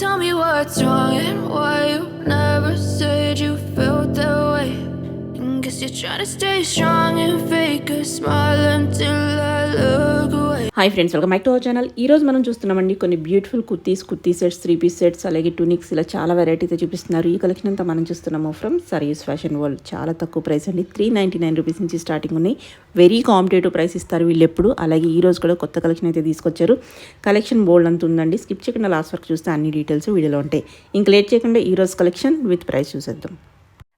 tell me what's wrong and why you never said you felt that way. And guess you're trying to stay strong and fake a smile until I look away. Hi friends, welcome back to our channel. ఈరోజు మనం చూస్తున్నామండి కొన్ని beautiful kurti sets, 3 piece sets, అలాగే tunics, ఇలా చాలా వెరైటీతో చూపిస్తున్నారు. ఈ collection అంతా మనం చూస్తున్నాము ఫ్రమ్ సరీస్ ఫ్యాషన్ వరల్డ్. చాలా తక్కువ ప్రైస్ అండి, 399 రూపీస్ నుంచి స్టార్టింగ్ ఉన్నాయి. వెరీ కాంపిటేటివ్ ప్రైస్ ఇస్తారు వీళ్ళు ఎప్పుడు. అలాగే ఈ రోజు కూడా కొత్త కలెక్షన్ అయితే తీసుకొచ్చారు. కలెక్షన్ బోల్డ్ అంత ఉందండి. స్కిప్ చేయకుండా లాస్ట్ వరకు చూస్తే అన్ని డీటెయిల్స్ వీడియోలో ఉంటాయి. ఇంక లేట్ చేయకుండా ఈ రోజు కలెక్షన్ విత్ ప్రైస్ చూసేద్దాం.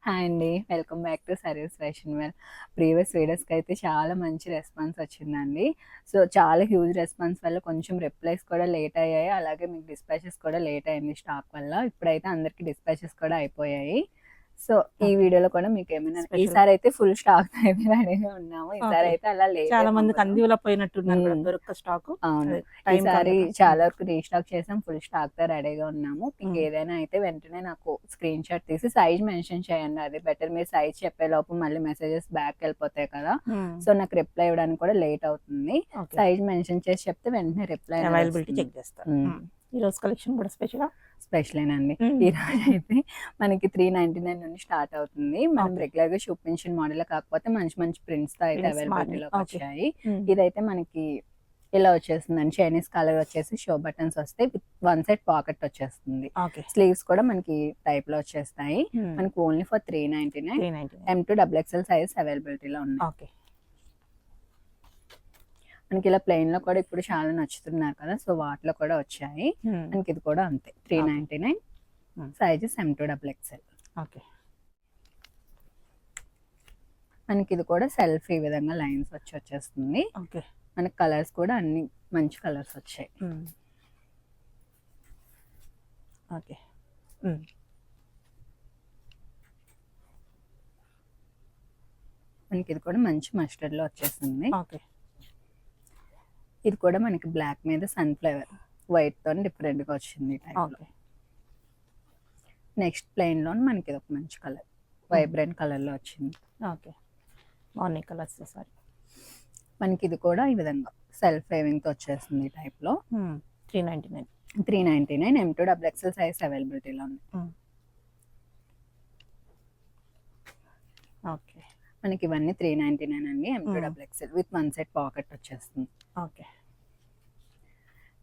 హాయ్ అండి, welcome back to Sarees fashion wear. Previous వీడియోస్కి అయితే చాలా మంచి రెస్పాన్స్ వచ్చిందండి. సో చాలా హ్యూజ్ రెస్పాన్స్ వల్ల కొంచెం రిప్లైస్ కూడా లేట్ అయ్యాయి, అలాగే మీకు డిస్పాచెస్ కూడా లేట్ అయింది స్టాక్ వల్ల. ఇప్పుడైతే అందరికి డిస్పాచెస్ కూడా అయిపోయాయి. సో ఈ వీడియోలో కూడా మీకు ఏమైనా ఈసారి అయితే ఫుల్ స్టాక్ అయితే రెడీగా ఉన్నాము. ఈసారి అయితే అలా లేదు, చాలా మందికి అందివలా పోయినట్టున్నారు దొరక స్టాక్. అవును, ఈసారి చాలా వరకు రీస్టాక్ చేసాం, ఫుల్ స్టాక్ తో రెడీగా ఉన్నాము. మీకు ఏదైనా అయితే వెంటనే నాకు స్క్రీన్ షాట్ తీసి సైజ్ మెన్షన్ చేయండి. అది బెటర్. మీరు సైజ్ చెప్పే లోపు మళ్ళీ మెసేజెస్ బ్యాక్ వెళ్ళిపోతాయి కదా, సో నాకు రిప్లై ఇవ్వడానికి కూడా లేట్ అవుతుంది. సైజ్ మెన్షన్ చేసి చెప్తే వెంటనే రిప్లై అవైలబిలిటీ చెక్ చేస్తాను. ఈ రోజు కలెక్షన్ కూడా స్పెషలేనండి. ఈ రోజు అయితే మనకి 399 నుండి స్టార్ట్ అవుతుంది. మనం రెగ్యులర్ గా చూపించిన మోడల్ కాకపోతే మంచి మంచి ప్రింట్స్ తో అయితే అవైలబిలిటీలోకి వచ్చాయి. ఇదైతే మనకి ఇలా వచ్చేస్తుందండి. చైనీస్ కలర్ వచ్చేసి షో బటన్స్ వస్తాయి, విత్ 1 సైడ్ పాకెట్ వచ్చేస్తుంది. స్లీవ్స్ కూడా మనకి టైప్ లో వచ్చేస్తాయి. మనకి only for 399. M2 XXL size అవైలబిలిటీలో ఉన్నాయి. మనకి ఇలా ప్లెయిన్ లో కూడా ఇప్పుడు చాలా నచ్చుతున్నారు కదా, సో వాటిలో కూడా వచ్చాయి. మనకి ఇది కూడా అంతే, 399. Sizes M2 XXL. మనకి ఇది కూడా సెల్ఫ్ ఈ విధంగా లైన్స్ వచ్చేస్తుంది. మనకి కలర్స్ కూడా అన్ని మంచి కలర్స్ వచ్చాయి. మనకి ఇది కూడా మంచి మస్టర్డ్ లో వచ్చేస్తుంది. ఇది కూడా మనకి బ్లాక్ మీద సన్ఫ్లవర్ వైట్ తో డిఫరెంట్ గా వచ్చింది. నెక్స్ట్ ప్లెయిన్ లో మనకి ఇది ఒక మంచి కలర్, వైబ్రెంట్ కలర్ లో వచ్చింది. Morning colours. మనకి ఇది కూడా ఈ విధంగా సెల్ఫ్ వేవింగ్ తో వచ్చేస్తుంది టైప్ లో. 399. M2 XXL సైజ్ అవైలబిలిటీలో ఉంది. మనకి ఇవన్నీ 399 అండి. M2 XXL with 1 set pocket వచ్చేస్తుంది.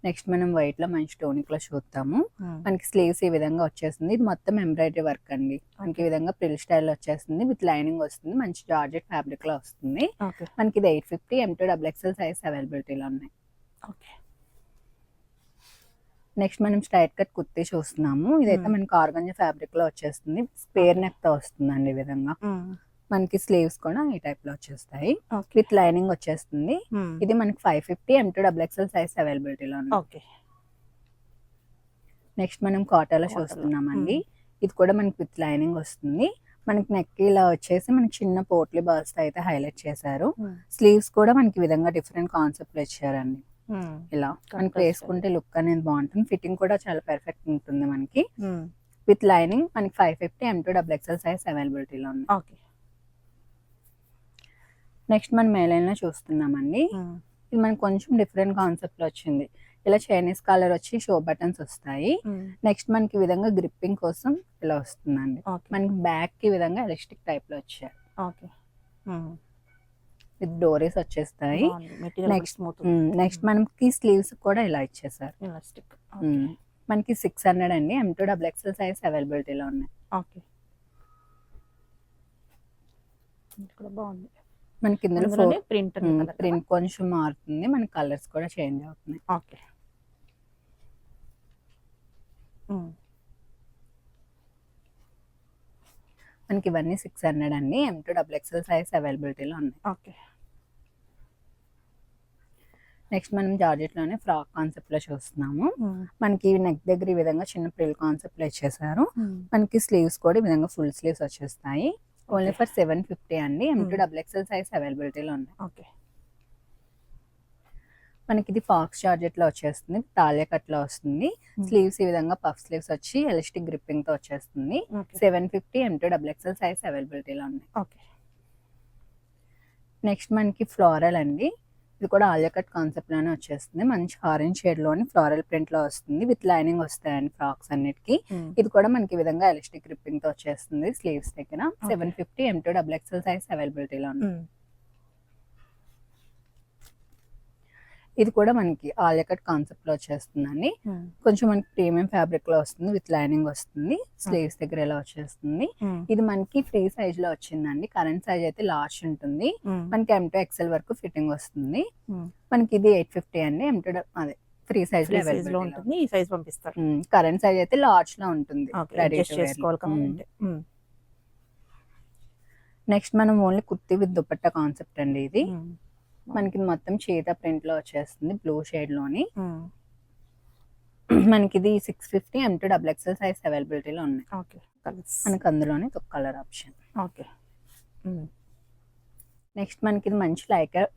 నెక్స్ట్ మనం వైట్ లో మంచి టోనిక్ లో చూద్దాము. మనకి స్లీవ్స్ ఈ విధంగా వచ్చేస్తుంది. ఇది మొత్తం ఎంబ్రాయిడరీ వర్క్ అండి. మనకి ఈ విధంగా ప్రిల్ స్టైల్ వచ్చేస్తుంది, విత్ లైనింగ్ వస్తుంది. మంచి జార్జెట్ ఫ్యాబ్రిక్ లో వస్తుంది. మనకి ఇది 850. M2 XXL సైజ్ అవైలబిలిటీలో ఉన్నాయి. నెక్స్ట్ మనం స్ట్రైట్ కట్ కుర్తీ చూస్తున్నాము. ఇదైతే మనకి ఆర్గంజా ఫ్యాబ్రిక్ లో వచ్చేస్తుంది, స్క్వేర్ నెక్ తో వస్తుందండి. ఈ విధంగా మనకి స్లీవ్స్ కూడా ఈ టైప్ లో వచ్చేస్తాయి, విత్ లైనింగ్ వచ్చేస్తుంది. ఇది మనకి 550. M2 XXL సైజ్ అవైలబిలిటీలో ఉంది. నెక్స్ట్ మనం కాటన్ చూస్తున్నామండి. ఇది కూడా మనకి విత్ లైనింగ్ వస్తుంది. మనకి నెక్ ఇలా వచ్చేసి మనకి చిన్న పోట్లీ బాల్స్ అయితే హైలైట్ చేశారు. స్లీవ్స్ కూడా మనకి విధంగా డిఫరెంట్ కాన్సెప్ట్ లో ఇచ్చారండి. ఇలా మనకి వేసుకుంటే లుక్ అనేది బాగుంటుంది. ఫిట్టింగ్ కూడా చాలా పర్ఫెక్ట్ ఉంటుంది మనకి, విత్ లైనింగ్. మనకి 550. M2 XXL సైజ్ అవైలబిలిటీలో ఉంది. నెక్స్ట్ మనం మేలైన్ లో చూస్తున్నామండి. ఇది మనకి కొంచెం డిఫరెంట్ కాన్సెప్ట్ లో వచ్చింది. ఇలా చైనీస్ కలర్ వచ్చి షో బటన్స్ వస్తాయి. నెక్స్ట్ మనకి ఈ విధంగా గ్రిప్పింగ్ కోసం ఇలా వస్తుందండి. మనకి బ్యాక్ కి విధంగా ఎలాస్టిక్ టైప్ లో వచ్చాయి, విత్ డోరీస్ వచ్చేస్తాయి. నెక్స్ట్ మనకి స్లీవ్స్ కూడా ఇలా ఇచ్చేసారు. మనకి 600 అండి. M2 XXL సైజ్ అవైలబిలిటీలో ఉన్నాయి. బాగుంది. మనకి ఇందులో ప్రింట్ కొంచెం మారుతుంది, మనకి కలర్స్ కూడా చేంజ్ అవుతున్నాయి. మనకి ఇవన్నీ 600 అండి. M2 XXL సైజ్ అవైలబిలిటీలో ఉన్నాయి. నెక్స్ట్ మనం జార్జెట్ లోనే ఫ్రాక్ కాన్సెప్ట్ లో చూస్తున్నాము. మనకి నెక్ దగ్గర ఈ విధంగా చిన్న ప్రిల్ కాన్సెప్ట్ లో ఇచ్చేసారు. మనకి స్లీవ్స్ కూడా ఈ విధంగా ఫుల్ స్లీవ్స్ వచ్చేస్తాయి. ఓన్లీ ఫర్ 750 అండి. M2 XXL సైజ్ అవైలబిలిటీలో ఉన్నాయి. మనకి ఇది ఫాక్స్ జార్జెట్ లో వచ్చేస్తుంది, తాలియా కట్ లో వస్తుంది. స్లీవ్స్ ఈ విధంగా పఫ్ స్లీవ్స్ వచ్చి ఎలాస్టిక్ గ్రిప్పింగ్ తో వచ్చేస్తుంది. 750. M2 XXL సైజ్ అవైలబిలిటీలో ఉన్నాయి. నెక్స్ట్ మనకి ఫ్లోరల్ అండి. ఇది కూడా ఆలియా కట్ కాన్సెప్ట్ లోనే వచ్చేస్తుంది. మంచి ఆరెంజ్ షేడ్ లోని ఫ్లోరల్ ప్రింట్ లో వస్తుంది. విత్ లైనింగ్ వస్తాయండి ఫ్రాక్స్ అన్నిటికి. ఇది కూడా మనకి ఈ విధంగా ఎలాస్టిక్ గ్రిప్పింగ్ తో వచ్చేస్తుంది. స్లీవ్స్ దగ్గర 750 M2 XXL సైజ్ అవైలబిలిటీలో ఉంది. ఇది కూడా మనకి ఆలియా కట్ కాన్సెప్ట్ లో వచ్చేస్తుందండి. కొంచెం మనకి ప్రీమియం ఫ్యాబ్రిక్ లో వస్తుంది. విత్ లైనింగ్ వస్తుంది. స్లీవ్స్ దగ్గర ఎలా వచ్చేస్తుంది. ఇది మనకి ఫ్రీ సైజ్ లో వచ్చిందండి. కరెంట్ సైజ్ అయితే లార్జ్ ఉంటుంది. మనకి M2 XL వరకు ఫిట్టింగ్ వస్తుంది. మనకి ఇది 850 అండి. M2 అదే ఫ్రీ సైజ్ లో ఉంటుంది. ఈ సైజ్ పంపిస్తారు. కరెంట్ సైజ్ అయితే లార్జ్ లో ఉంటుంది. నెక్స్ట్ మనం only kurti with dupatta concept అండి. ఇది మనకి మొత్తం చీతా ప్రింట్ లో వచ్చేస్తుంది. బ్లూ షేడ్ లోని మనకి ఇది 650 M2 XXL సైజ్ అవైలబిలిటీలో ఉన్నాయి. మనకి అందులోనే ఒక కలర్ ఆప్షన్. నెక్స్ట్ మనకి ఇది మంచి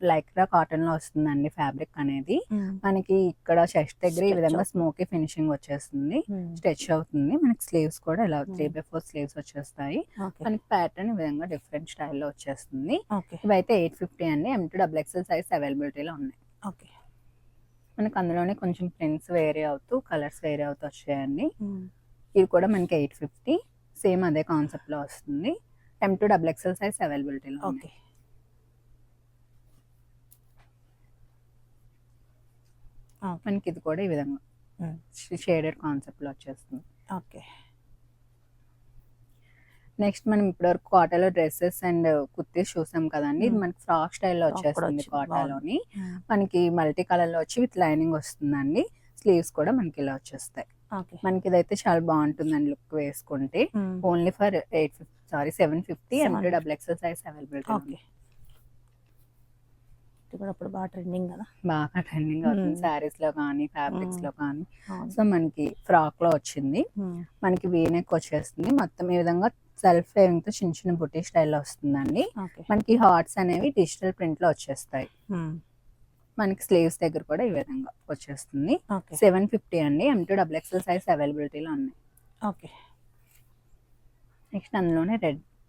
లైక్రా కాటన్ లో వస్తుందండి. ఫ్యాబ్రిక్ అనేది మనకి ఇక్కడ చెస్ట్ దగ్గర ఈ విధంగా స్మోకీ ఫినిషింగ్ వచ్చేస్తుంది. స్ట్రెచ్ అవుతుంది. మనకి స్లీవ్స్ కూడా ఇలా 3/4 స్లీవ్స్ వచ్చేస్తాయి. మనకి ప్యాటర్న్ ఈ విధంగా డిఫరెంట్ స్టైల్లో వచ్చేస్తుంది. ఇవైతే 850 అండి. M2 XXL సైజ్ అవైలబిలిటీలో ఉన్నాయి. మనకి అందులోనే కొంచెం ప్రింట్స్ వేరే అవుతూ కలర్స్ వేరే అవుతూ వచ్చాయండి. ఇది కూడా మనకి 850 సేమ్ అదే కాన్సెప్ట్ లో వస్తుంది. M2 XXL సైజ్ అవైలబిలిటీలో ఉన్నాయి. మనకి ఇది కూడా ఈ విధంగా షేడెడ్ కాన్సెప్ట్ లో వచ్చేస్తుంది. నెక్స్ట్ మనం ఇప్పటివరకు కోటాలో డ్రెస్సెస్ అండ్ కుర్తీస్ చూసాం కదండి. ఇది మనకి ఫ్రాక్ స్టైల్లో వచ్చేస్తుంది. కోటాలోని మనకి మల్టీ కలర్ లో వచ్చి విత్ లైనింగ్ వస్తుందండి. స్లీవ్స్ కూడా మనకి ఇలా వచ్చేస్తాయి. మనకి ఇదైతే చాలా బాగుంటుందండి లుక్ వేసుకుంటే. Only for 750 M2 XXL size availability. అప్పుడు బాగా ట్రెండింగ్ కదా. బాగా ట్రెండింగ్ అవుతుంది శారీస్ లో కానీ ఫ్యాబ్రిక్స్ లో కానీ. సో మనకి ఫ్రాక్ లో వచ్చింది. మనకి వీనెక్ వచ్చేస్తుంది. మొత్తం ఈ విధంగా సెల్ఫ్ వేవింగ్ తో చిన్న చిన్న బుటీ స్టైల్లో వస్తుందండి. మనకి హార్ట్స్ అనేవి డిజిటల్ ప్రింట్ లో వచ్చేస్తాయి. మనకి స్లీవ్స్ దగ్గర కూడా ఈ విధంగా వచ్చేస్తుంది. 750 అండి. M2 XXL సైజ్ అవైలబిలిటీలో ఉన్నాయి. నెక్స్ట్ అందులోనే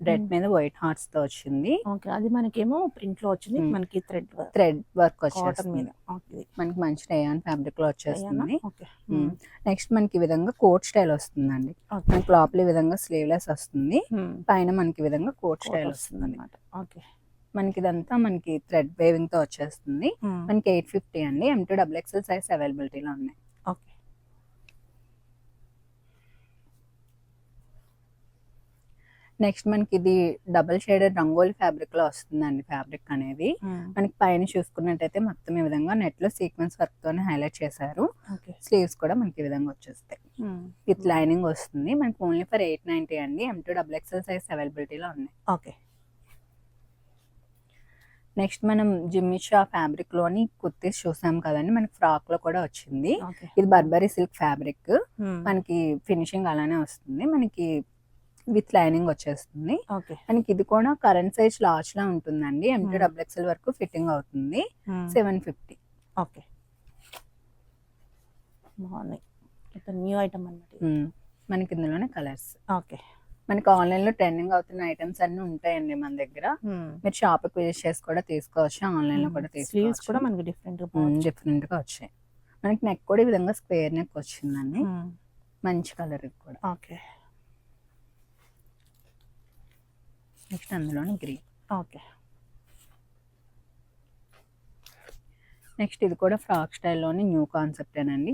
రెడ్ మీద వైట్ హార్ట్స్ తో వచ్చింది. అది మనకేమో ప్రింట్ లో వచ్చింది. మనకి థ్రెడ్ వర్క్ వచ్చేస్తుంది. మనకి మంచి రేయాన్ ఫ్యాబ్రిక్ లో వచ్చేస్తుంది. నెక్స్ట్ మనకి ఈ విధంగా కోట్ స్టైల్ వస్తుందండి. మనకి లోపల ఈ విధంగా స్లీవ్లెస్ వస్తుంది. పైన మనకి ఈ విధంగా కోట్ స్టైల్ వస్తుంది అనమాట. మనకి ఇదంతా మనకి థ్రెడ్ వేవింగ్ తో వచ్చేస్తుంది. మనకి 850 అండి. M2 XXL సైజ్ అవైలబిలిటీలో ఉన్నాయి. నెక్స్ట్ మనకి ఇది డబుల్ షేడెడ్ రంగోలి ఫ్యాబ్రిక్ లో వస్తుందండి. ఫ్యాబ్రిక్ అనేది మనకి పైన చూసుకున్నట్టయితే మొత్తం ఈ విధంగా నెట్ లో సీక్వెన్స్ వర్క్ తోనే హైలైట్ చేశారు. స్లీవ్స్ కూడా మనకి ఈ విధంగా వచ్చేస్తాయి. విత్ లైనింగ్ వస్తుంది. మనకి ఓన్లీ ఫర్ 890 అండి. M2 XXL సైజ్ అవైలబిలిటీలో ఉన్నాయి. నెక్స్ట్ మనం జిమ్మిషా ఫ్యాబ్రిక్ లోని కుర్తీస్ చూసాం కదండి. మనకి ఫ్రాక్ లో కూడా వచ్చింది. ఇది బర్బరీ సిల్క్ ఫ్యాబ్రిక్. మనకి ఫినిషింగ్ అలానే వస్తుంది. మనకి విత్ లైనింగ్ వచ్చేస్తుంది. మనకి ఇది కూడా కరెంట్ సైజ్ లార్జ్ లా ఉంటుందండి. M2 XXL వరకు ఫిట్టింగ్ అవుతుంది. 750. న్యూ ఐటమ్ అన్నమాట. మనకి ఇందులోనే కలర్స్. మనకి ఆన్లైన్ లో ట్రెండింగ్ అవుతున్న ఐటమ్స్ అన్ని ఉంటాయండి మన దగ్గర. మీరు షాప్ కి విజిట్ చేసి కూడా తీసుకోవచ్చు. ఆన్లైన్ లో కూడా తీసుకోవచ్చు. కూడా మనకి డిఫరెంట్ గా వచ్చాయి. మనకి నెక్ కూడా ఈ విధంగా స్క్వేర్ నెక్ వచ్చిందండి. మంచి కలర్ ఇది కూడా. నెక్స్ట్ అందులోని గ్రీన్. నెక్స్ట్ ఇది కూడా ఫ్రాక్ స్టైల్లోని న్యూ కాన్సెప్ట్ ఏనండి.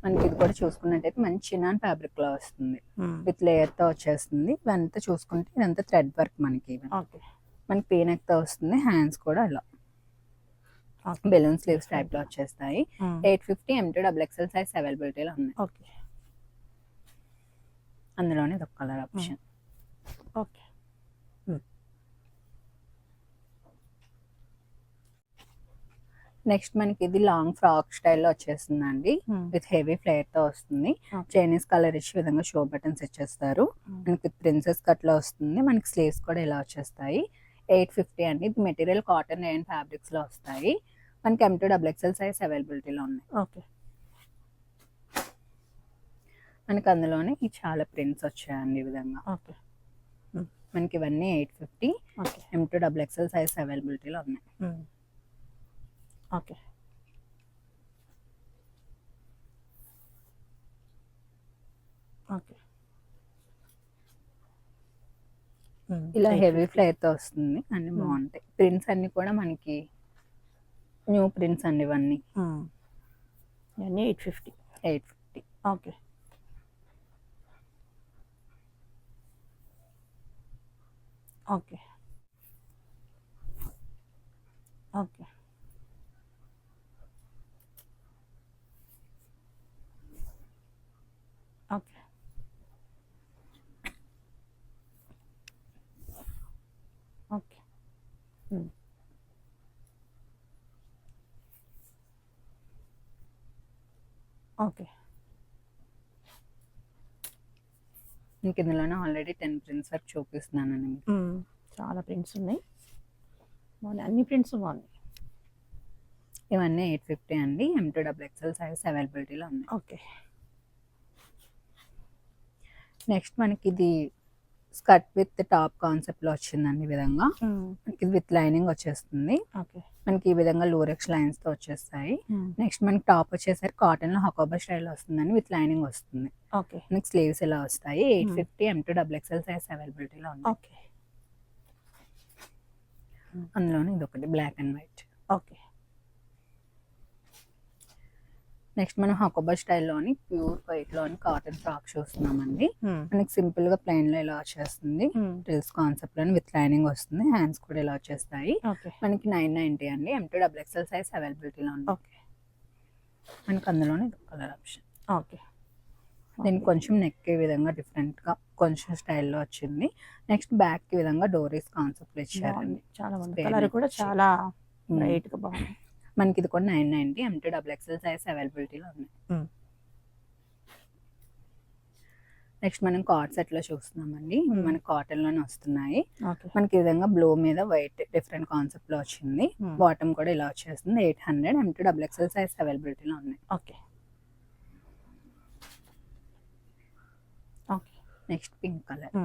మనకి ఇది కూడా చూసుకున్నట్టయితే మంచి చినాన్ ఫ్యాబ్రిక్ లో వస్తుంది. విత్ లేయర్ తో వచ్చేస్తుంది. ఇదంతా చూసుకుంటే ఇదంతా థ్రెడ్ వర్క్ మనకి. మనకి పీనెక్ తో వస్తుంది. హ్యాండ్స్ కూడా ఇలా బెలూన్ స్లీవ్స్ టైప్ లో వచ్చేస్తాయి. 850 M2 XXL సైజ్ అవైలబిలిటీలో ఉన్నాయి. అందులోనే ఒక కలర్ ఆప్షన్. నెక్స్ట్ మనకి ఇది లాంగ్ ఫ్రాక్ స్టైల్లో వచ్చేస్తుందండి. విత్ హెవీ ఫ్లేర్ తో వస్తుంది. చైనీస్ కలర్ ఇచ్చి విధంగా షో బటన్స్ ఇచ్చేస్తారు. మనకి ప్రిన్సెస్ కట్ లో వస్తుంది. మనకి స్లీవ్స్ కూడా ఇలా వచ్చేస్తాయి. 850 అండి. ఇది మెటీరియల్ కాటన్ అండ్ ఫ్యాబ్రిక్స్ లో వస్తాయి. మనకి M2 XXL సైజ్ అవైలబిలిటీలో ఉన్నాయి. మనకి అందులోనే చాలా ప్రింట్స్ వచ్చాయండి ఈ విధంగా. మనకి ఇవన్నీ 850 M2 XXL సైజ్ అవైలబిలిటీలో ఉన్నాయి. ఓకే. ఓకే. ఇలా హెవీ 850. ఫ్లేర్తో వస్తుంది, అన్ని బాగుంటాయి. ప్రింట్స్ అన్ని కూడా మనకి న్యూ ప్రింట్స్ అండి ఇవన్నీ. ఇవన్నీ 850. 850. Okay. Okay. Okay. Okay. Okay. Okay. మీకు ఇందులోనే ఆల్రెడీ 10 ప్రింట్స్ వరకు చూపిస్తున్నానండి మీకు. చాలా ప్రింట్స్ ఉన్నాయి, బాగున్నాయి, అన్ని ప్రింట్స్ బాగున్నాయి. ఇవన్నీ 850 అండి. M2XXL సైజ్ అవైలబిలిటీలో ఉన్నాయి. ఓకే. నెక్స్ట్ మనకి ఇది స్కర్ట్ విత్ టాప్ కాన్సెప్ట్లో వచ్చిందండి. ఈ విధంగా మనకి ఇది విత్ లైనింగ్ వచ్చేస్తుంది. ఓకే. మనకి ఈ విధంగా లూరెక్స్ లైన్స్తో వచ్చేస్తాయి. నెక్స్ట్ మనకి టాప్ వచ్చేసరికి కాటన్లో హకోబా స్టైల్లో వస్తుందండి, విత్ లైనింగ్ వస్తుంది. ఓకే. మనకి స్లీవ్స్ ఇలా వస్తాయి. 850 M2XXL సైజ్ అవైలబిలిటీలో ఉంది. ఓకే. అందులోనే ఇది ఒకటి black and white. Okay. Next మనం హకోబా స్టైల్లోని ప్యూర్ వైట్లోని కాటన్ ఫ్రాక్ చూస్తున్నామండి. మనకి సింపుల్గా ప్లెయిన్లో ఇలా వచ్చేస్తుంది. డ్రెస్ కాన్సెప్ట్లోని విత్ లైనింగ్ వస్తుంది. హ్యాండ్స్ కూడా ఇలా వచ్చేస్తాయి. మనకి 990 అండి. M2XXL సైజ్ అవైలబిలిటీలో ఉంది. ఓకే. మనకి అందులోనే కలర్ ఆప్షన్. ఓకే. దీనికి కొంచెం నెక్ ఈ విధంగా డిఫరెంట్గా కొంచెం స్టైల్లో వచ్చింది. నెక్స్ట్ బ్యాక్ ఈ విధంగా డోరీస్ కాన్సెప్ట్ ఇచ్చారండి. చాలా బాగుంది, కలర్ కూడా చాలా బ్రైట్గా బాగుంది. మనకి ఇది కూడా 990 M2XXL సైజ్ అవైలబిలిటీలో ఉన్నాయి. నెక్స్ట్ మనం కార్డ్ సెట్లో చూస్తున్నామండి. మనకి కాటన్లోనే వస్తున్నాయి. మనకి ఈ విధంగా బ్లూ మీద వైట్ డిఫరెంట్ కాన్సెప్ట్లో వచ్చింది. బాటమ్ కూడా ఇలా వచ్చేస్తుంది. 800 M2XXL సైజ్ అవైలబిలిటీలో ఉన్నాయి. Okay. Okay. Next pink colour,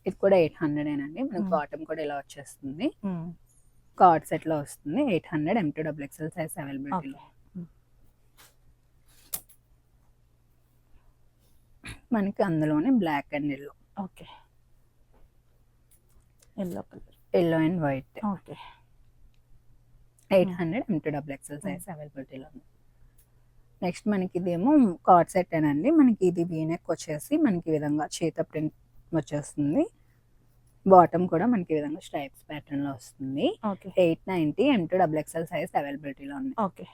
ఇది కూడా 800 అండి. మనకి బాటమ్ కూడా ఇలా వచ్చేస్తుంది. కార్డ్ సెట్ లో వస్తుంది. 800 M2XXL సైజ్ అవైలబిలిటీలో. మనకి అందులోనే black and yellow. Okay. Yellow colour, yellow and white. Okay. 800 M2XXL size అవైలబిలిటీలో ఉంది. నెక్స్ట్ మనకి ఇదేమో కార్డ్ సెట్ అండి. మనకి ఇది వీనెక్ వచ్చేసి మనకి ఈ విధంగా చేత ప్రింట్ వచ్చేస్తుంది. బాటమ్ కూడా మనకి ఈ విధంగా స్ట్రైప్స్ ప్యాటర్న్ లో వస్తుంది. 890 M2XXL సైజ్ అవైలబిలిటీలో ఉంది. ఓకే.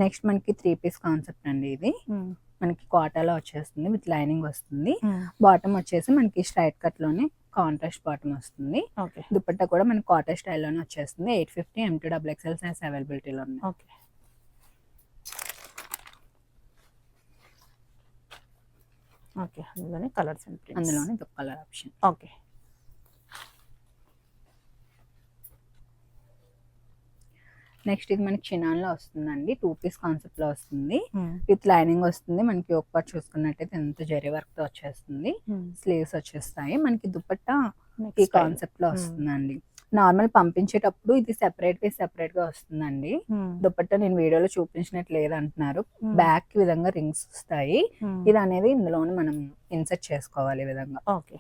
నెక్స్ట్ మనకి 3 పీస్ కాన్సెప్ట్ అండి. ఇది మనకి కోటాలో వచ్చేస్తుంది, విత్ లైనింగ్ వస్తుంది. బాటమ్ వచ్చేసి మనకి స్ట్రైట్ కట్ లోనే కాంట్రాస్ట్ బాటమ్ వస్తుంది. దుపట్టా కూడా మనకి కాటన్ స్టైల్లోనే వచ్చేస్తుంది. 850 M2XXL సైజ్ అవైలబిలిటీలో ఉంది. ఓకే. ఓకే. అందులోనే కలర్స్ అండ్ ప్రింట్స్, అందులోనే కలర్ ఆప్షన్. ఓకే. నెక్స్ట్ ఇది మనకి చినాన్ లో వస్తుందండి. 2 పీస్ కాన్సెప్ట్ లో వస్తుంది, విత్ లైనింగ్ వస్తుంది. మనకి ఒక పార్ట్ చూసుకున్నట్టయితే ఎంత జరీ వర్క్ తో వచ్చేస్తుంది. స్లీవ్స్ వచ్చేస్తాయి. మనకి దుపట్టా ఈ కాన్సెప్ట్ లో వస్తుందండి. నార్మల్ పంపించేటప్పుడు ఇది సెపరేట్ పీస్ సెపరేట్ గా వస్తుందండి. దుపట్టా నేను వీడియోలో చూపించినట్టు లేదంటున్నారు. బ్యాక్ విధంగా రింగ్స్ వస్తాయి. ఇది అనేది ఇందులోనే మనం ఇన్సర్ట్ చేసుకోవాలి ఈ విధంగా. ఓకే.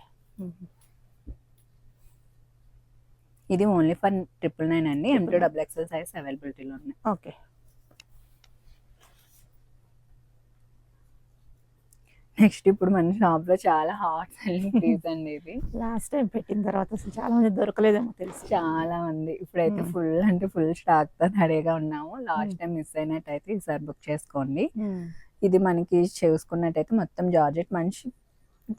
ఇది ఓన్లీ ఫర్ 999 అండి. M2XXL సైజ్ అవైలబిలిటీలో ఉన్నాయి. ఓకే. నెక్స్ట్ ఇప్పుడు మన షాప్ లో చాలా హాట్ సెల్లింగ్ పీస్ అండి. ఇది లాస్ట్ టైం పెట్టిన తర్వాత అసలు చాలా మంది దొరకలేదేమో తెలుసు. చాలా మంది ఇప్పుడైతే ఫుల్ అంటే ఫుల్ స్టాక్ తో రెడీగా ఉన్నాము. లాస్ట్ టైం మిస్ అయినట్టయితే ఈసారి బుక్ చేసుకోండి. ఇది మనకి చూసుకున్నట్టయితే మొత్తం జార్జెట్ మంచి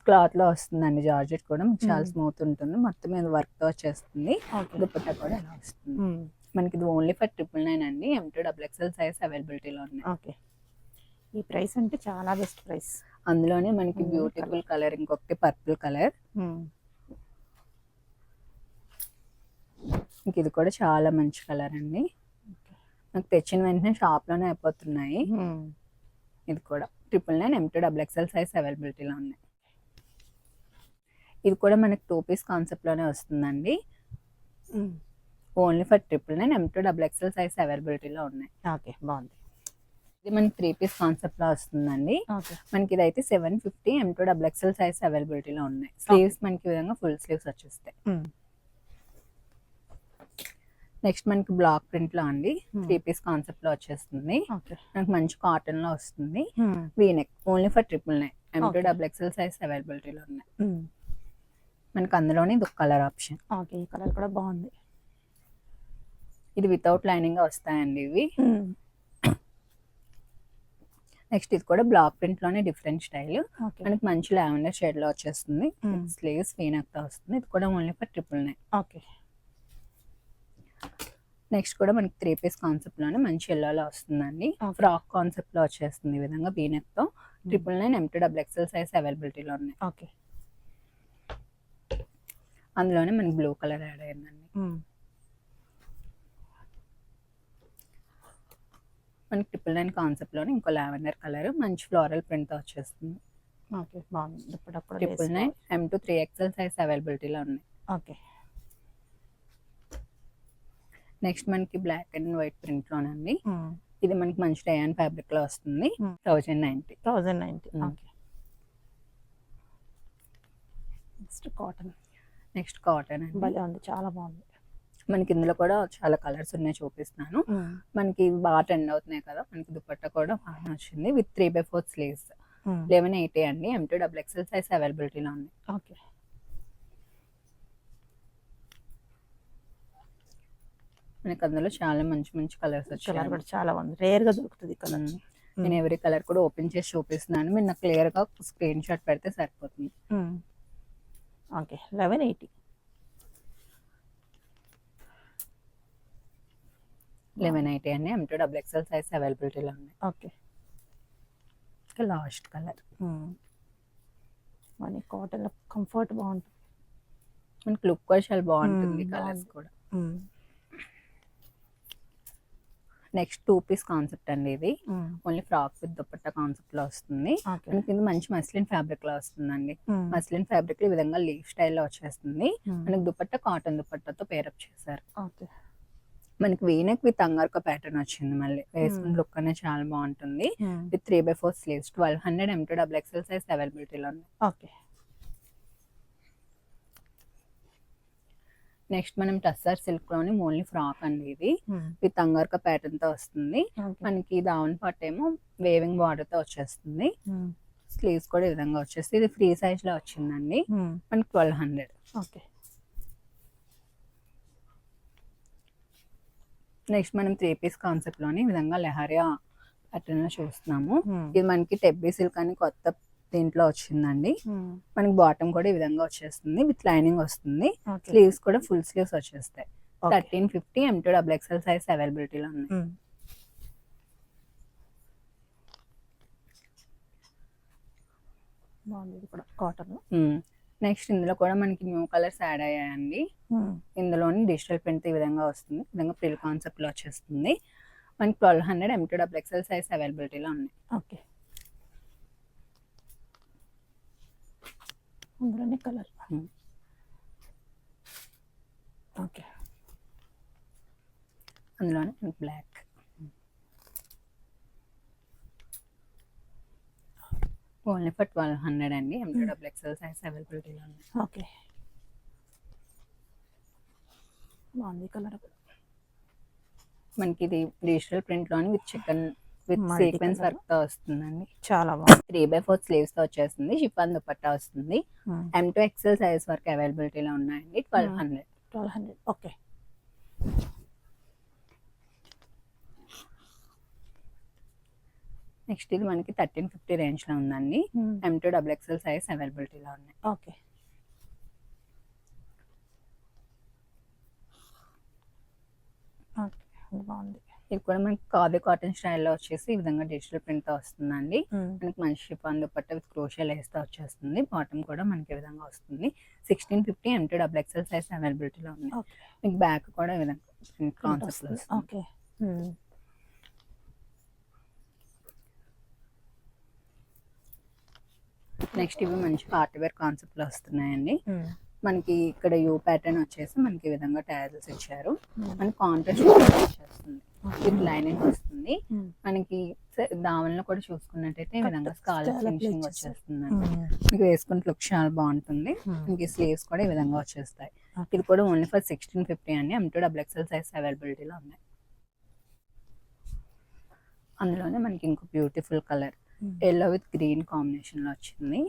క్లాత్ లో వస్తుందండి. జార్జెట్ కూడా చాలా స్మూత్ ఉంటుంది. మొత్తం మీద వర్క్ తో వచ్చేస్తుంది. దుపట్టా కూడా ఇలా వస్తుంది. మనకి ఇది ఓన్లీ ఫర్ 999 అండి. M2XXL సైజ్ అవైలబిలిటీలో ఉన్నాయి. ఓకే. ఈ ప్రైస్ అంటే చాలా బెస్ట్ ప్రైస్. అందులోనే మనకి బ్యూటిఫుల్ కలర్ ఇంకొకటి పర్పుల్ కలర్. ఇది కూడా చాలా మంచి కలర్ అండి. నాకు తెచ్చిన వెంటనే షాప్ లోనే అయిపోతున్నాయి. ఇది కూడా 999 M2XXL సైజ్ అవైలబిలిటీలో ఉన్నాయి. ఇది కూడా మనకి 2 పీస్ కాన్సెప్ట్ లోనే వస్తుందండి. Only for 999 M2 XXL size అవైలబిలిటీలో ఉన్నాయి. ఓకే, బాగుంది. ఇది మనకి 3 పీస్ కాన్సెప్ట్ లో వస్తుందండి. ఓకే, మనకి ఇదైతే 750 M2 XXL సైజ్ అవైలబిలిటీలో ఉన్నాయి. స్లీవ్స్ మనకి ఈ విధంగా ఫుల్ స్లీవ్స్ వచ్చేస్తాయి. నెక్స్ట్ మనకి బ్లాక్ ప్రింట్ లో అండి 3 పీస్ కాన్సెప్ట్ లో వచ్చేస్తుంది. ఓకే, మనకి మంచి కాటన్ లో వస్తుంది. V-neck only for 999 M2 XXL size అవైలబిలిటీలో ఉన్నాయి. మనకి అందులోనే ఇది కలర్ ఆప్షన్. ఓకే, ఈ కలర్ కూడా బాగుంది. ఇది వితౌట్ లైనింగ్ గా వస్తాయండి ఇవి. నెక్స్ట్ ఇది కూడా బ్లాక్ ప్రింట్ లోనే డిఫరెంట్ స్టైల్. మనకి మంచి లావెండర్ షేడ్ లో వచ్చేస్తుంది. స్లీవ్స్ వీనెక్ తో వస్తుంది. ఇది కూడా ఓన్లీ ఫర్ 999. ఓకే, నెక్స్ట్ కూడా మనకి 3 పీస్ కాన్సెప్ట్ లోనే మంచి ఎల్లోలో వస్తుందండి. ఫ్రాక్ కాన్సెప్ట్ లో వచ్చేస్తుంది ఈ విధంగా వీనెక్ తో. 999 M2 XXL సైజ్ అవైలబిలిటీలో ఉన్నాయి. ఓకే, అందులోనే మనకి బ్లూ కలర్ యాడ్ అయ్యిందండి. మనకి 999 కాన్సెప్ట్ లోనే ఇంకో లావెండర్ కలర్ మంచి ఫ్లోరల్ ప్రింట్ తో వచ్చేస్తుంది. ఓకే, బాగుంది. 999 M2 3XL సైజ్ అవైలబిలిటీలో ఉన్నాయి. ఓకే, నెక్స్ట్ మనకి బ్లాక్ అండ్ వైట్ ప్రింట్ లోనండి. ఇది మనకి మంచి డయాన్ ఫ్యాబ్రిక్ లో వస్తుంది. 1090. Okay, next cotton. Next cotton అండి. భలే ఉంది, చాలా బాగుంది. మనకి ఇందులో కూడా చాలా కలర్స్ ఉన్నాయి, చూపిస్తున్నాను. మనకి బాగా ట్రెండ్ అవుతున్నాయి కదా. మనకి దుపట్టా కూడా బాగా వచ్చింది విత్ 3/4 స్లీవ్స్. 1180 అండి. M2 XXL సైజ్ అవైలబిలిటీలో ఉంది. ఓకే, మనకి అందులో చాలా మంచి మంచి కలర్స్ వచ్చాయి. కలర్ కూడా చాలా బాగుంది, రేర్ గా దొరుకుతుంది కలర్. నేను ఎవరి కలర్ కూడా ఓపెన్ చేసి చూపిస్తున్నాను. మీరు నాకు క్లియర్ గా స్క్రీన్ షాట్ పెడితే సరిపోతుంది. ఓకే, 1180. 1180 అండి. M2 XXL సైజ్ అవైలబిలిటీలో ఉన్నాయి. Okay, last colour. మన కాటన్ లో కంఫర్ట్ బాగుంటుంది. మనకి లుక్ కూడా చాలా బాగుంటుంది. కలర్స్ కూడా. నెక్స్ట్ 2 పీస్ కాన్సెప్ట్ అండి. ఇది only frock with dupatta concept లో వస్తుంది. మనకి ఇది మంచి మస్లిన్ ఫ్యాబ్రిక్ లో వస్తుందండి. మస్లిన్ ఫ్యాబ్రిక్ ఈ విధంగా లీఫ్ స్టైల్ లో వచ్చేస్తుంది. మనకి దుపట్టా కాటన్ దుపట్టాతో పేరప్ చేశారు. మనకి వీనెక్ విత్ అంగార్కా ప్యాటర్న్ వచ్చింది. మళ్ళీ వేసుకున్న లుక్ అనేది చాలా బాగుంటుంది. With 3/4 sleeves. 1200 M2 XXL size అవైలబిలిటీలో ఉంది. ఓకే, నెక్స్ట్ మనం టస్సర్ సిల్క్ లోని ఓన్లీ ఫ్రాక్ అండి. ఇది విత్ అంగార్కా ప్యాటర్న్ తో వస్తుంది. మనకి దావన్ పార్ట్ ఏమో వేవింగ్ బార్డర్ తో వచ్చేస్తుంది. స్లీవ్స్ కూడా ఈ విధంగా వచ్చేస్తుంది. ఇది ఫ్రీ సైజ్ లో వచ్చిందండి. మనకి 1200. ఓకే, నెక్స్ట్ మనం 3 పీస్ కాన్సెప్ట్ లోని ఈ విధంగా లెహారియా ప్యాటర్న్ లో చూస్తున్నాము. ఇది మనకి టెబ్బీ సిల్క్ అని కొత్త దీంట్లో వచ్చిందండి. మనకి బాటమ్ కూడా ఈ విధంగా వచ్చేస్తుంది. విత్ లైనింగ్ వస్తుంది. స్లీవ్స్ కూడా ఫుల్ స్లీవ్స్ వచ్చేస్తాయి. 1350 M2 XXL సైజ్ అవైలబిలిటీలో ఉన్నాయి. బాగుంది కూడా కాటన్. నెక్స్ట్ ఇందులో కూడా మనకి న్యూ కలర్స్ యాడ్ అయ్యాయండి. ఇందులోని డిజిటల్ ప్రింట్ ఈ విధంగా వస్తుంది. ఈ విధంగా ప్రిల్ కాన్సెప్ట్ లో వచ్చేస్తుంది. మనకి 1200 M2 XXL సైజ్ అవైలబిలిటీలో ఉన్నాయి. ఓకే, అందులోనే కలర్. ఓకే, అందులోనే బ్లాక్. ఓన్లీ ఫర్ 1200 అండి. M2 XXL సైజ్ అవైలబిలిటీలో ఉంది. ఓకే, బాగుంది కలర్. మనకి ఇది డిజిటల్ ప్రింట్ లోని with chicken with sequence work తో వస్తుందండి. చాలా బాగుంది. 3/4 స్లీవ్స్ తో వచ్చేస్తుంది. షిఫాన్ దుపట్టా వస్తుంది. M2 XL సైజ్ వరకు అవైలబిలిటీలో ఉన్నాయండి. 1200. ఓకే, నెక్స్ట్ ఇది మనకి 1350 రేంజ్ లో ఉందండి. M2 XXL సైజ్ అవైలబిలిటీలో ఉన్నాయి. ఓకే, బాగుంది. ఇది కూడా మనకి ఖాదీ కాటన్ స్టైల్లో వచ్చేసి ఈ విధంగా డిజిటల్ ప్రింట్ తో వస్తుందండి. మనకి మంచి షిఫాన్ దుపట్టా విత్ క్రోషియా లేస్ తో వచ్చేస్తుంది. బాటమ్ కూడా మనకి ఈ విధంగా వస్తుంది. 1650 M2 XXL సైజ్ అవైలబిలిటీలో ఉంది. మీకు బ్యాక్ కూడా ఈ విధంగా ప్రింట్ కాన్సెప్ట్ వస్తుంది. ఓకే, నెక్స్ట్ ఇవి మంచి పార్టీ వేర్ కాన్సెప్ట్ లో వస్తున్నాయండి. మనకి ఇక్కడ యూ ప్యాటర్న్ వచ్చేసి మనకి ఈ విధంగా టైల్స్ ఇచ్చారు. మనకి కాంట్రాస్ట్ వచ్చేస్తుంది, విత్ లైనింగ్ వస్తుంది. మనకి దావన్లో కూడా చూసుకున్నట్టయితే ఈ విధంగా స్కాలప్ ఫినిషింగ్ వచ్చేస్తుంది. మీకు వేసుకున్న లుక్ చాలా బాగుంటుంది. మనకి స్లీవ్స్ కూడా ఈ విధంగా వచ్చేస్తాయి. ఇది కూడా ఓన్లీ ఫర్ 1650 అండి. M2XXL సైజ్ అవైలబిలిటీలో ఉన్నాయి. అందులోనే మనకి ఇంకో beautiful colour yellow with green combination లో వచ్చింది.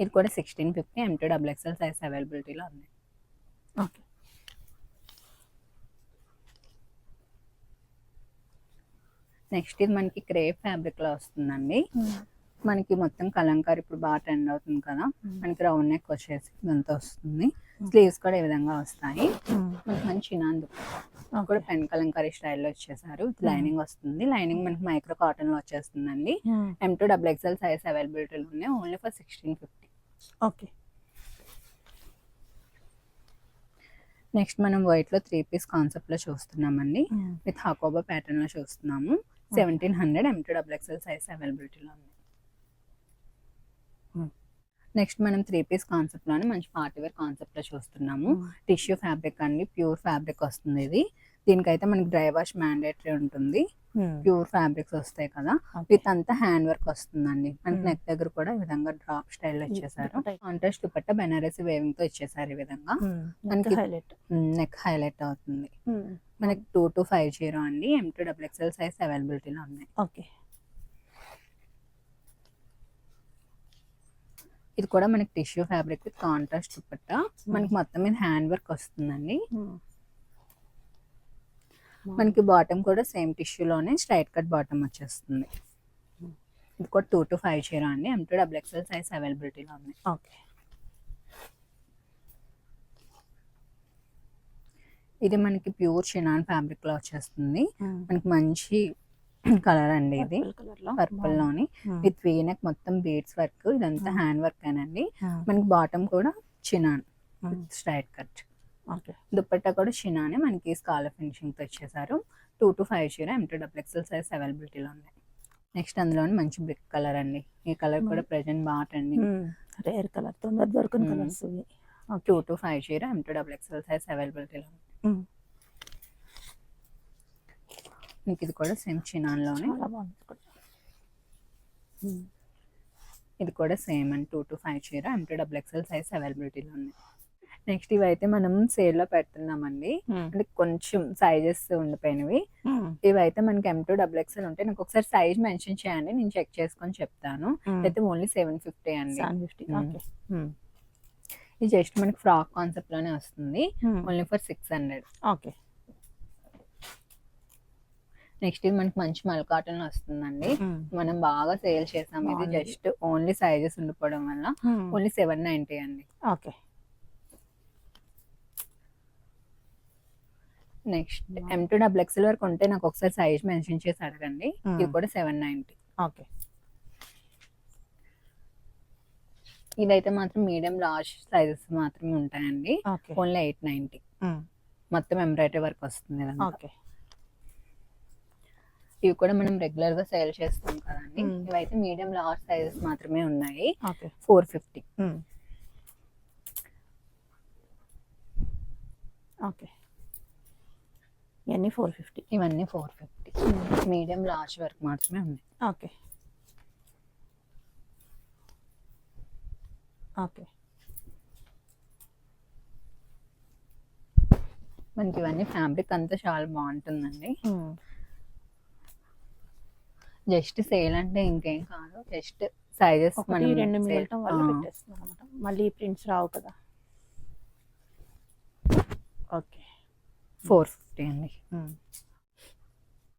ఇది కూడా 1650 M2XXL సైజ్ అవైలబిలిటీలో ఉంది. నెక్స్ట్ ఇది మనకి క్రేప్ ఫ్యాబ్రిక్ లో వస్తుందండి. మనకి మొత్తం కలంకారీ ఇప్పుడు బాగా ట్రెండ్ అవుతుంది కదా, మనకి రౌండ్ నెక్ వచ్చేసి ఇదంతా వస్తుంది. స్లీవ్స్ కూడా ఈ విధంగా వస్తాయి. మనకి మంచి చినాందు కూడా పెన్ కలంకారీ స్టైల్లో వచ్చేసారు. లైనింగ్ వస్తుంది. లైనింగ్ మనకి మైక్రో కాటన్ లో వచ్చేస్తుందండి. M2XXL సైజ్ అవైలబిలిటీలో ఉన్నాయి. Only for 1650. ఓకే. నెక్స్ట్ మనం వైట్ లో 3 పీస్ కాన్సెప్ట్ లో చూస్తున్నామండి. విత్ హాకోబా ప్యాటర్న్ లో చూస్తున్నాము. 1700 M2XXL సైజ్ అవైలబిలిటీలో ఉంది. నెక్స్ట్ మనం 3 పీస్ కాన్సెప్ట్ లోనే మంచి పార్టీ వేర్ కాన్సెప్ట్ లో చూస్తున్నాము. టిష్యూ ఫ్యాబ్రిక్ అండి, ప్యూర్ ఫ్యాబ్రిక్ వస్తుంది ఇది. దీనికైతే మనకి డ్రై వాష్ మ్యాండేటరీ ఉంటుంది. ప్యూర్ ఫ్యాబ్రిక్స్ వస్తాయి కదా, విత్ అంతా హ్యాండ్ వర్క్ వస్తుందండి. మనకి నెక్ దగ్గర కూడా ఈ విధంగా డ్రాప్ స్టైల్ లో ఇచ్చేసారు. కాంట్రాస్ట్ దుపట్టా బెనారసి వేవింగ్ తో ఇచ్చేసారు. ఈ విధంగా మనకి నెక్ హైలైట్ అవుతుంది. మనకి 2250 అండి. M2XXL సైజ్ అవైలబిలిటీలో ఉన్నాయి. ఓకే. ఇది కూడా మనకి tissue fabric with contrast dupatta. మనకి మొత్తం మీద హ్యాండ్ వర్క్ వస్తుందండి. మనకి బాటమ్ కూడా సేమ్ టిష్యూలోనే స్ట్రైట్ కట్ బాటమ్ వచ్చేస్తుంది. ఇది కూడా 2250 అండి. M2XXL సైజ్ అవైలబిలిటీలో ఉంది. ఓకే. ఇది మనకి ప్యూర్ షినాన్ ఫ్యాబ్రిక్ లో వచ్చేస్తుంది. మనకి మంచి కలర్ అండి. ఇది పర్పుల్ లోని విత్ వీ నెక్, మొత్తం బీడ్స్ వర్క్, ఇదంతా హ్యాండ్ వర్క్ అండి. మనకి బాటమ్ కూడా చినాన్ స్ట్రైట్ కట్. దుపట్టా కూడా చినానే మనకి స్కాలప్ ఫినిషింగ్ తో ఇచ్చేసారు. 2250 M2XXL సైజ్ అవైలబిలిటీలో ఉన్నాయి. నెక్స్ట్ అందులోని మంచి బ్రిక్ కలర్ అండి. ఈ కలర్ కూడా ప్రెజెంట్ బాగా ట్రెండింగ్, రేర్ కలర్, తొందర దొరకని కలర్స్. 2250 M2XXL సైజ్ అవైలబిలిటీలో ఉంది. మీకు ఇది కూడా సేమ్ చినాన్ లోనే. ఇది కూడా సేమ్ అండి. 2250 M2XXL సైజ్ అవైలబిలిటీలో ఉంది. నెక్స్ట్ ఇవైతే మనం సేల్ లో పెడుతున్నామండి. అంటే కొంచెం సైజెస్ ఉండిపోయినవి. ఇవైతే మనకి M2XXL ఉంటే నాకు ఒకసారి సైజ్ మెన్షన్ చేయండి, నేను చెక్ చేసుకొని చెప్తాను. అయితే ఓన్లీ 750 అండి. ఇది జస్ట్ మనకి ఫ్రాక్ కాన్సెప్ట్ లోనే వస్తుంది. Only for 600. ఓకే. నెక్స్ట్ ఇది మనకి మంచి మల్ కాటన్ వస్తుందండి. మనం బాగా సేల్ చేసాం. ఇది జస్ట్ ఓన్లీ సైజెస్ ఉండిపోవడం వల్ల ఓన్లీ 790 అండి. ఓకే. నెక్స్ట్ M2XXL వరకు ఉంటే నాకు ఒకసారి సైజ్ మెన్షన్ చేసి అడగండి. ఇది కూడా 790. ఓకే. ఇదైతే మాత్రం మీడియం లార్జ్ సైజెస్ మాత్రమే ఉంటాయండి. ఓన్లీ 890. మొత్తం ఎంబ్రాయిడరీ వర్క్ వస్తుంది. ఓకే. ఇవి కూడా మనం రెగ్యులర్ గా సేల్ చేస్తాం కదండి. ఇవైతే మీడియం లార్జ్ సైజెస్ మాత్రమే ఉన్నాయి. 450. ఓకే. ఇవన్నీ 450. ఇవన్నీ 450. మీడియం లార్జ్ వర్క్ మాత్రమే ఉన్నాయి. ఓకే. ఓకే. మనకి ఇవన్నీ ఫ్యాబ్రిక్ అంతా చాలా బాగుంటుందండి. జస్ట్ సేల్ అంటే ఇంకేం కాదు, జస్ట్ సైజెస్ మనం 2 మిగలటం వల్ల పెట్టేస్తున్నాం అన్నమాట. మళ్ళీ ప్రింట్స్ రావు కదా. ఓకే. 450 అండి.